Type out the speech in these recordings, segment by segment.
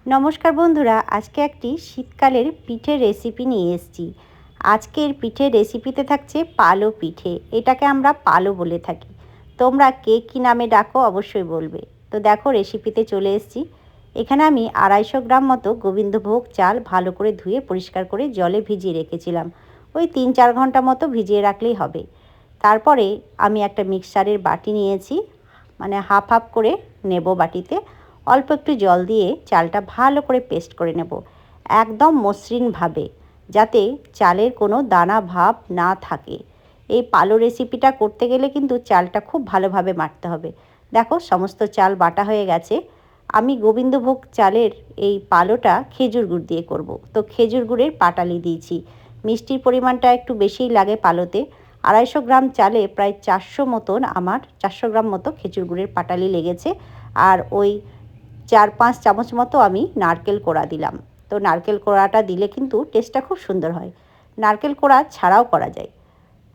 নমস্কার বন্ধুরা, আজকে একটি শীতকালের পিঠের রেসিপি নিয়ে এসেছি। আজকের পিঠের রেসিপিতে থাকছে পালো পিঠে। এটাকে আমরা পালো বলে থাকি। তোমরা কে কী নামে ডাকো অবশ্যই বলবে। তো দেখো রেসিপিতে চলে এসেছি। এখানে আমি 250 গ্রাম মতো গোবিন্দভোগ চাল ভালো করে ধুয়ে পরিষ্কার করে জলে ভিজিয়ে রেখেছিলাম। ওই 3-4 ঘন্টা মতো ভিজিয়ে রাখলেই হবে। তারপরে আমি একটা মিক্সারের বাটি নিয়েছি, মানে হাফ হাফ করে নেব বাটিতে। অল্প একটু জল দিয়ে চালটা ভালো করে পেস্ট করে নেব, একদম মসৃণভাবে, যাতে চালের কোনো দানা ভাব না থাকে। এই পালো রেসিপিটা করতে গেলে কিন্তু চালটা খুব ভালোভাবে বাটতে হবে। দেখো সমস্ত চাল বাটা হয়ে গেছে। আমি গোবিন্দভোগ চালের এই পালোটা খেজুর গুড় দিয়ে করব। তো খেজুর গুড়ের পাটালি দিয়েছি। মিষ্টির পরিমাণটা একটু বেশিই লাগে পালোতে। 250 গ্রাম চালে প্রায় 400 গ্রাম মতো খেজুর গুড়ের পাটালি লেগেছে। আর ওই 4-5 চামচ মতো আমি নারকেল কোড়া দিলাম। তো নারকেল কোড়াটা দিলে কিন্তু টেস্টটা খুব সুন্দর হয়। নারকেল কোড়া ছাড়াও করা যায়।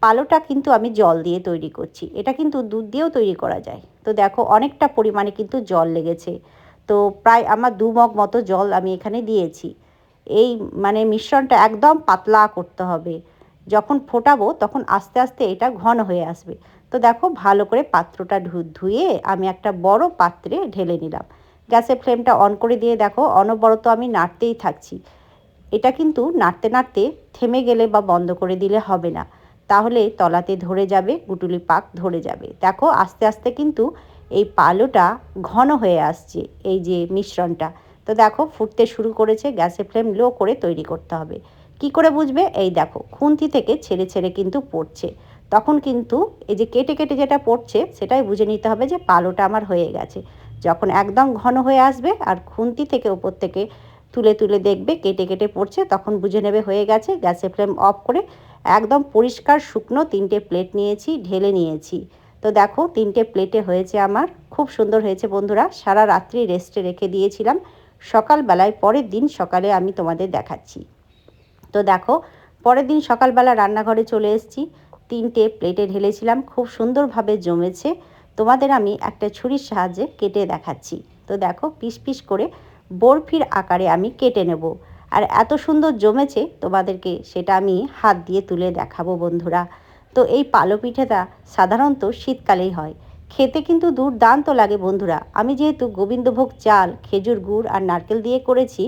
পালোটা কিন্তু আমি জল দিয়ে তৈরি করছি। এটা কিন্তু দুধ দিয়েও তৈরি করা যায়। তো দেখো অনেকটা পরিমাণে কিন্তু জল লেগেছে। তো প্রায় আমার 2 মগ মতো জল আমি এখানে দিয়েছি। এই মিশ্রণটা একদম পাতলা করতে হবে। যখন ফোটাবো তখন আস্তে আস্তে এটা ঘন হয়ে আসবে। তো দেখো ভালো করে পাত্রটা ধুয়ে আমি একটা বড় পাত্রে ঢেলে নিলাম। গ্যাসের ফ্লেমটা অন করে দিয়ে দেখো অনবরত আমি নাড়তেই থাকছি। এটা কিন্তু নাড়তে নাড়তে থেমে গেলে বা বন্ধ করে দিলে হবে না, তাহলে তলাতে ধরে যাবে, গুটুলি পাক ধরে যাবে। দেখো আস্তে আস্তে কিন্তু এই পালোটা ঘন হয়ে আসছে, এই যে মিশ্রণটা। তো দেখো ফুটতে শুরু করেছে। গ্যাসের ফ্লেম লো করে তৈরি করতে হবে। কি করে বুঝবে? এই দেখো খুন্তি থেকে ছেড়ে ছেড়ে কিন্তু পড়ছে। তখন কিন্তু এই যে কেটে কেটে যেটা পড়ছে সেটাই বুঝে নিতে হবে যে পালোটা আমার হয়ে গেছে। যখন একদম ঘন হয়ে আসবে আর খুন্তি থেকে ওপর থেকে তুলে তুলে দেখবে কেটে কেটে পড়ছে, তখন বুঝে নেবে হয়ে গেছে। গ্যাসের ফ্লেম অফ করে একদম পরিষ্কার শুকনো 3টে প্লেট নিয়েছি, ঢেলে নিয়েছি। তো দেখো 3টে প্লেটে হয়েছে আমার, খুব সুন্দর হয়েছে বন্ধুরা। সারা রাত্রি রেস্টে রেখে দিয়েছিলাম, সকালবেলায় পরের দিন সকালে আমি তোমাদের দেখাচ্ছি। তো দেখো পরের দিন সকালবেলা রান্নাঘরে চলে এসেছি। 3টে প্লেটে ঢেলেছিলাম, খুব সুন্দরভাবে জমেছে। তোমাদের আমি একটা ছুরির সাহায্যে কেটে দেখাচ্ছি। তো দেখো পিস পিস করে বরফির আকারে আমি কেটে নেব। আর এত সুন্দর জমেছে তোমাদেরকে সেটা আমি হাত দিয়ে তুলে দেখাবো বন্ধুরা। তো এই পালো পিঠেটা সাধারণত শীতকালেই হয়, খেতে কিন্তু দুর্দান্ত লাগে বন্ধুরা। আমি যেহেতু গোবিন্দভোগ চাল, খেজুর গুড় আর নারকেল দিয়ে করেছি,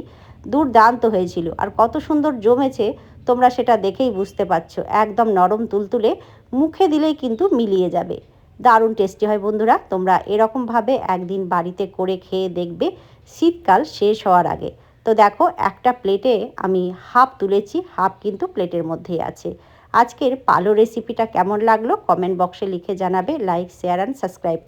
দুর্দান্ত হয়েছিল। আর কত সুন্দর জমেছে তোমরা সেটা দেখেই বুঝতে পারছো। একদম নরম তুলতুলে, মুখে দিলেই কিন্তু মিলিয়ে যাবে। দারুণ টেস্টি হয় বন্ধুরা। তোমরা এরকমভাবে একদিন বাড়িতে করে খেয়ে দেখবে শীতকাল শেষ হওয়ার আগে। তো দেখো একটা প্লেটে আমি হাফ তুলেছি, হাফ কিন্তু প্লেটের মধ্যেই আছে। আজকের পালো রেসিপিটা কেমন লাগলো কমেন্ট বক্সে লিখে জানাবে। Like, share and subscribe